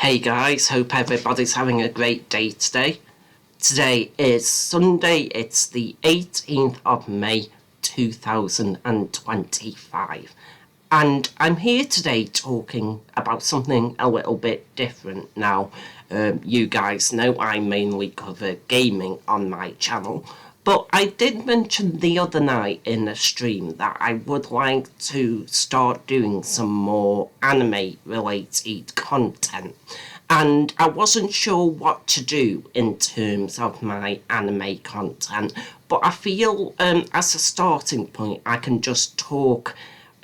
Hey guys, hope everybody's having a great day today. Today is Sunday, it's the 18th of May 2025. And I'm here today talking about something a little bit different now. You guys know I mainly cover gaming on my channel. But I did mention the other night in the stream that I would like to start doing some more anime related content. And I wasn't sure what to do in terms of my anime content, but I feel as a starting point I can just talk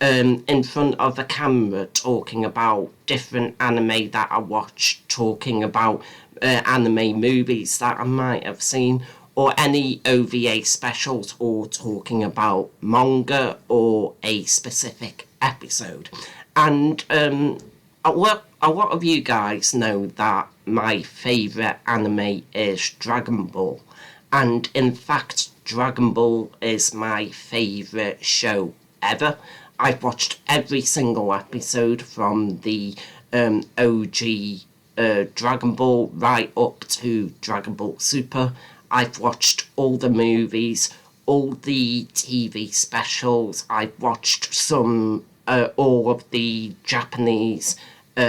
in front of a camera talking about different anime that I watch, talking about anime movies that I might have seen, or any OVA specials, or talking about manga or a specific episode. And a lot of you guys know that my favourite anime is Dragon Ball. And in fact, Dragon Ball is my favourite show ever. I've watched every single episode from the OG Dragon Ball right up to Dragon Ball Super. I've watched all the movies, all the TV specials. I've watched all of the Japanese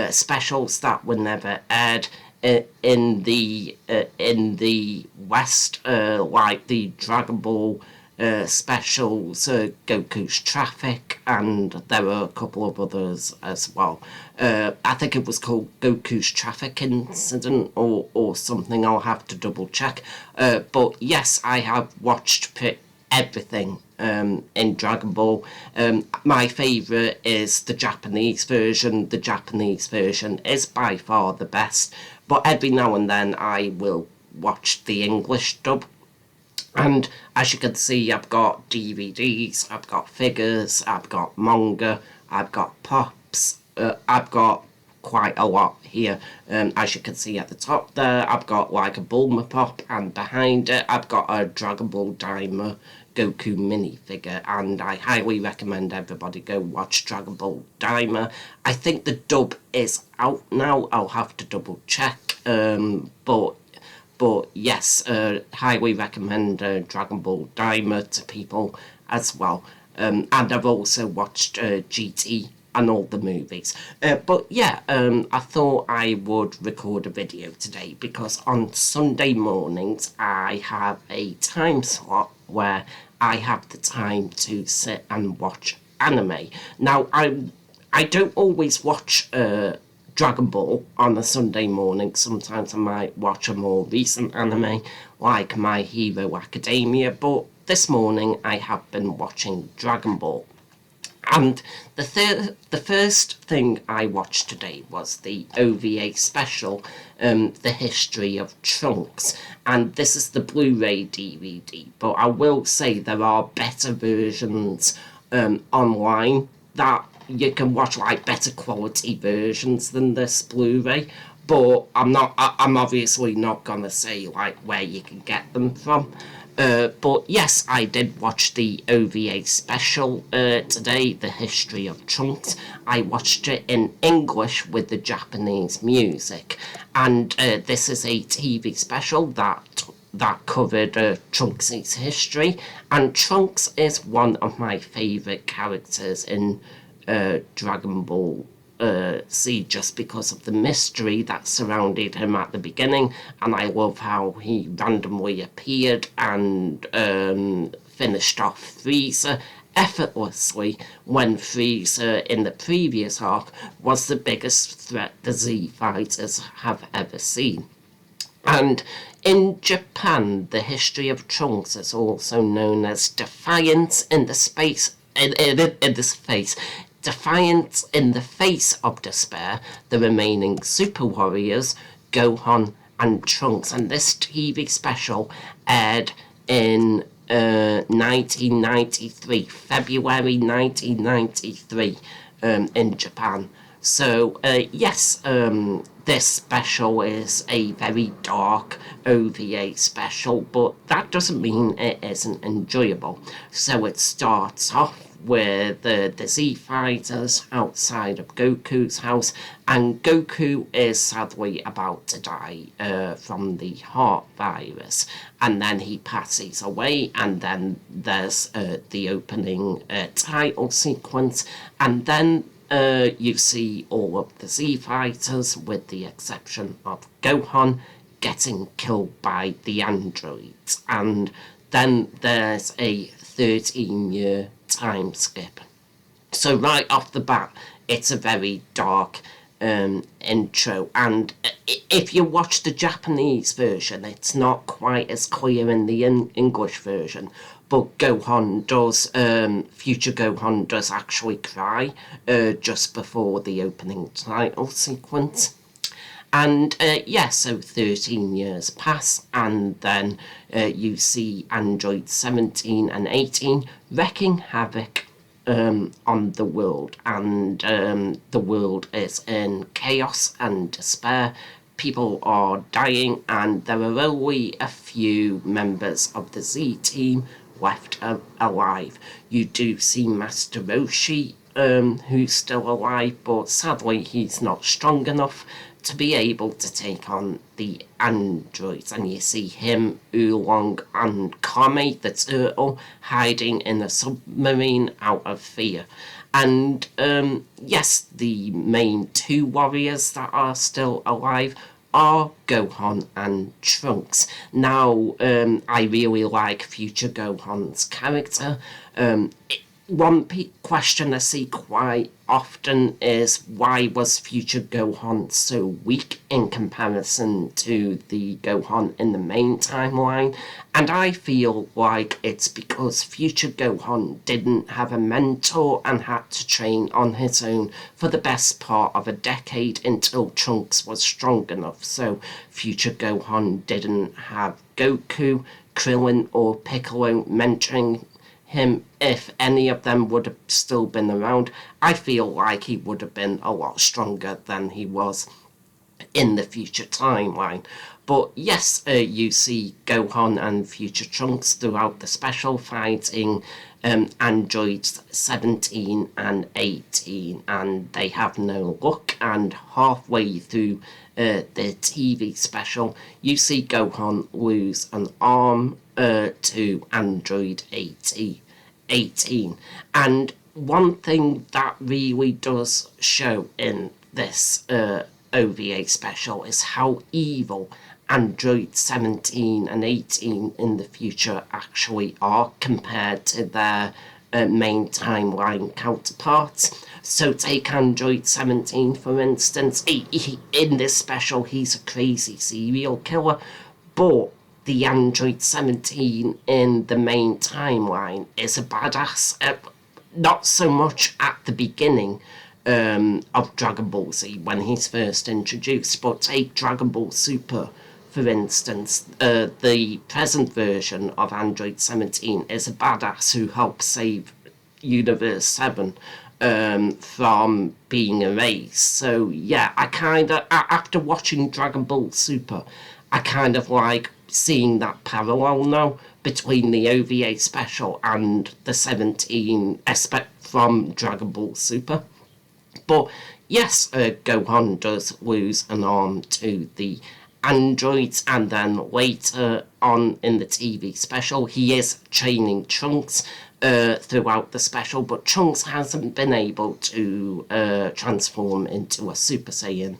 specials that were never aired in the West, like the Dragon Ball specials, Goku's Traffic, and there were a couple of others as well. I think it was called Goku's Traffic Incident or something. I'll have to double check. But yes, I have watched everything in Dragon Ball. My favourite is the Japanese version. The Japanese version is by far the best, but every now and then I will watch the English dub. And as you can see, I've got DVDs, I've got figures, I've got manga, I've got pops, I've got quite a lot here. As you can see at the top there, I've got like a Bulma pop, and behind it I've got a Dragon Ball Daima Goku minifigure, and I highly recommend everybody go watch Dragon Ball Daima. I think the dub is out now, I'll have to double check, but yes, highly recommend Dragon Ball Daima to people as well. And I've also watched GT and all the movies. But yeah, I thought I would record a video today because on Sunday mornings I have a time slot where I have the time to sit and watch anime. Now, I don't always watch Dragon Ball on a Sunday morning. Sometimes I might watch a more recent anime like My Hero Academia, but this morning I have been watching Dragon Ball. And the first thing I watched today was the OVA special, The History of Trunks, and this is the Blu-ray DVD, but I will say there are better versions online that you can watch, like better quality versions than this Blu-ray, but I'm obviously not gonna say like where you can get them from. But yes, I did watch the OVA special today, The History of Trunks. I watched it in English with the Japanese music, and this is a TV special that covered Trunks' history, and Trunks is one of my favourite characters in Dragon Ball Z, just because of the mystery that surrounded him at the beginning, and I love how he randomly appeared and finished off Frieza effortlessly when Frieza in the previous arc was the biggest threat the Z fighters have ever seen. And in Japan, the history of Trunks is also known as Defiance in the Space Defiance in the Face of Despair, the remaining Super Warriors, Gohan and Trunks. And this TV special aired in 1993, February 1993, in Japan. So, yes, this special is a very dark OVA special, but that doesn't mean it isn't enjoyable. So it starts off with the Z fighters outside of Goku's house, and Goku is sadly about to die from the heart virus, and then he passes away, and then there's the opening title sequence, and then you see all of the Z fighters, with the exception of Gohan, getting killed by the androids, and then there's a 13-year time skip. So right off the bat, it's a very dark intro, and if you watch the Japanese version, it's not quite as clear in the English version, but future Gohan does actually cry just before the opening title sequence. And so 13 years pass, and then you see androids 17 and 18 wreaking havoc on the world, and the world is in chaos and despair. People are dying, and there are only a few members of the Z team left alive. You do see Master Roshi, who's still alive, but sadly he's not strong enough to be able to take on the androids, and you see him, Oolong, and Kame the turtle hiding in a submarine out of fear. And yes, the main two warriors that are still alive are Gohan and Trunks. Now, I really like future Gohan's character. One question I see quite often is, why was future Gohan so weak in comparison to the Gohan in the main timeline? And I feel like it's because future Gohan didn't have a mentor and had to train on his own for the best part of a decade until Trunks was strong enough. So future Gohan didn't have Goku, Krillin, or Piccolo mentoring him. If any of them would have still been around, I feel like he would have been a lot stronger than he was in the future timeline. But yes, you see Gohan and future Trunks throughout the special fighting androids 17 and 18, and they have no luck, and halfway through the TV special you see Gohan lose an arm to android 18. And one thing that really does show in this OVA special is how evil android 17 and 18 in the future actually are compared to their main timeline counterparts. So take android 17 for instance. In this special he's a crazy serial killer, but the android 17 in the main timeline is a badass. Not so much at the beginning of Dragon Ball Z when he's first introduced, but take Dragon Ball Super for instance. The present version of android 17 is a badass who helps save Universe 7 from being erased. So yeah, I kind of, after watching Dragon Ball Super, I kind of like seeing that parallel now between the OVA special and the 17 aspect from Dragon Ball Super. But yes, Gohan does lose an arm to the androids, and then later on in the TV special he is training Trunks throughout the special, but Trunks hasn't been able to transform into a Super Saiyan.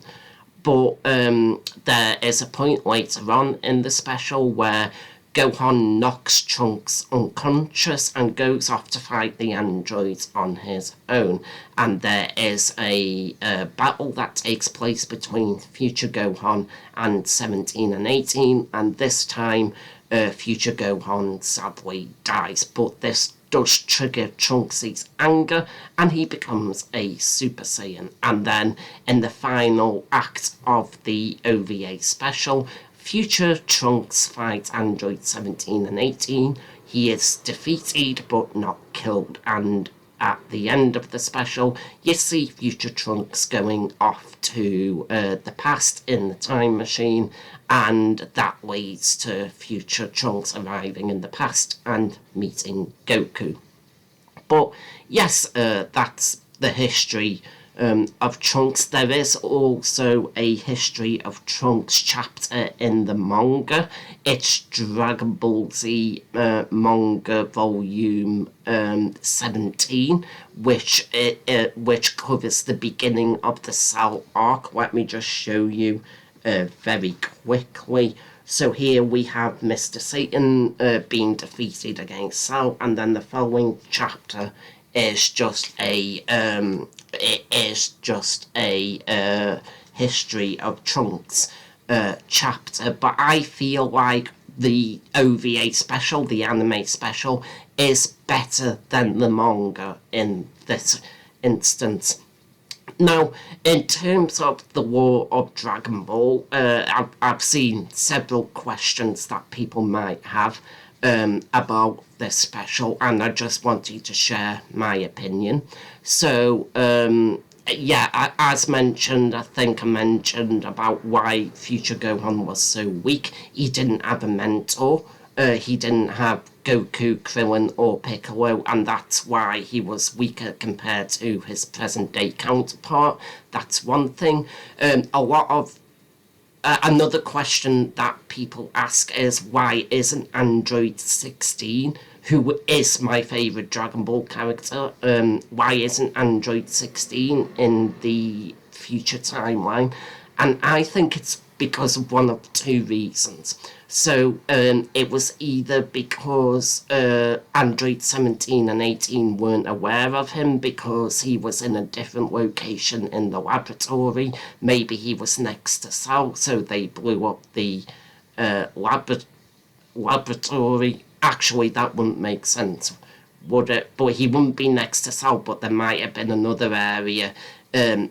But there is a point later on in the special where Gohan knocks Trunks unconscious and goes off to fight the androids on his own. And there is a battle that takes place between future Gohan and 17 and 18. And this time, future Gohan sadly dies. But this does trigger Trunks' anger, and he becomes a Super Saiyan. And then in the final act of the OVA special, future Trunks fights android 17 and 18. He is defeated but not killed, and at the end of the special you see future Trunks going off to the past in the time machine, and that leads to future Trunks arriving in the past and meeting Goku. But yes, that's the history of Trunks. There is also a history of Trunks chapter in the manga. It's Dragon Ball Z manga volume 17, which covers the beginning of the Cell arc. Let me just show you very quickly. So here we have Mr. Satan being defeated against Cell, and then the following chapter is just a history of Trunks chapter. But I feel like the OVA special, the anime special, is better than the manga in this instance. Now, in terms of the lore of Dragon Ball, I've seen several questions that people might have about this special, and I just wanted to share my opinion. So, yeah, as mentioned, I think I mentioned about why Future Gohan was so weak. He didn't have a mentor. He didn't have Goku, Krillin, or Piccolo, and that's why he was weaker compared to his present-day counterpart. That's one thing. A lot of another question that people ask is, why isn't Android 16, who is my favourite Dragon Ball character, why isn't Android 16 in the future timeline? And I think it's because of one of two reasons. So it was either because Android 17 and 18 weren't aware of him because he was in a different location in the laboratory. Maybe he was next to Cell, so they blew up the laboratory. Actually, that wouldn't make sense, would it? But he wouldn't be next to Cell, but there might have been another area in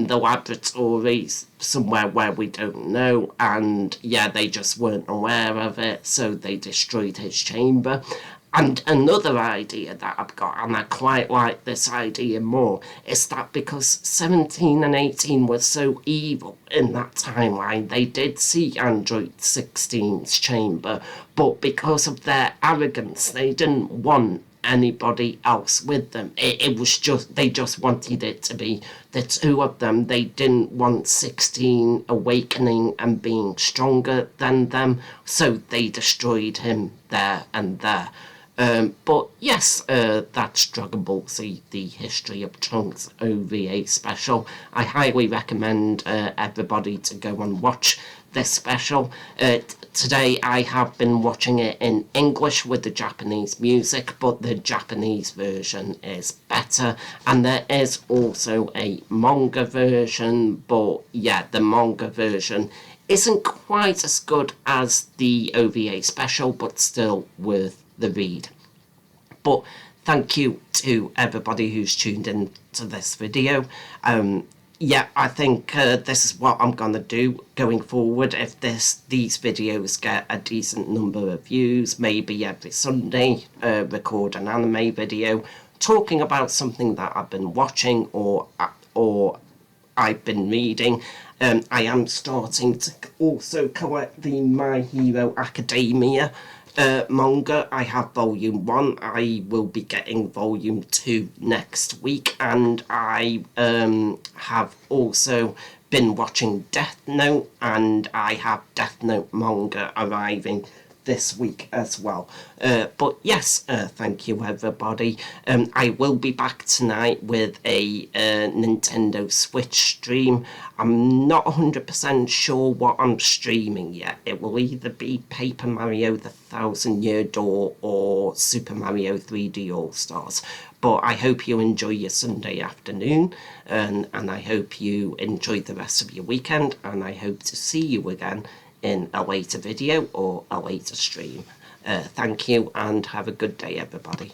the laboratories somewhere where we don't know, and yeah, they just weren't aware of it, so they destroyed his chamber. And another idea that I've got, and I quite like this idea more, is that because 17 and 18 were so evil in that timeline, they did see Android 16's chamber, but because of their arrogance, they didn't want anybody else with them. It was just, they just wanted it to be the two of them. They didn't want 16 awakening and being stronger than them, so they destroyed him there and there. But yes, that's Dragon Ball Z, the History of Trunks OVA special. I highly recommend everybody to go and watch this special. Today I have been watching it in English with the Japanese music, but the Japanese version is better, and there is also a manga version, but yeah, the manga version isn't quite as good as the OVA special, but still worth the read. But thank you to everybody who's tuned in to this video. Yeah, I think this is what I'm gonna do going forward. If these videos get a decent number of views, maybe every Sunday record an anime video talking about something that I've been watching or I've been reading. I am starting to also collect the My Hero Academia manga. I have volume 1. I will be getting volume 2 next week, and I have also been watching Death Note, and I have Death Note manga arriving this week as well. But yes, thank you everybody. I will be back tonight with a Nintendo Switch stream. I'm not 100% sure what I'm streaming yet. It will either be Paper Mario The Thousand Year Door or Super Mario 3D All-Stars. But I hope you enjoy your Sunday afternoon, and I hope you enjoy the rest of your weekend, and I hope to see you again in a later video or a later stream. Thank you, and have a good day everybody.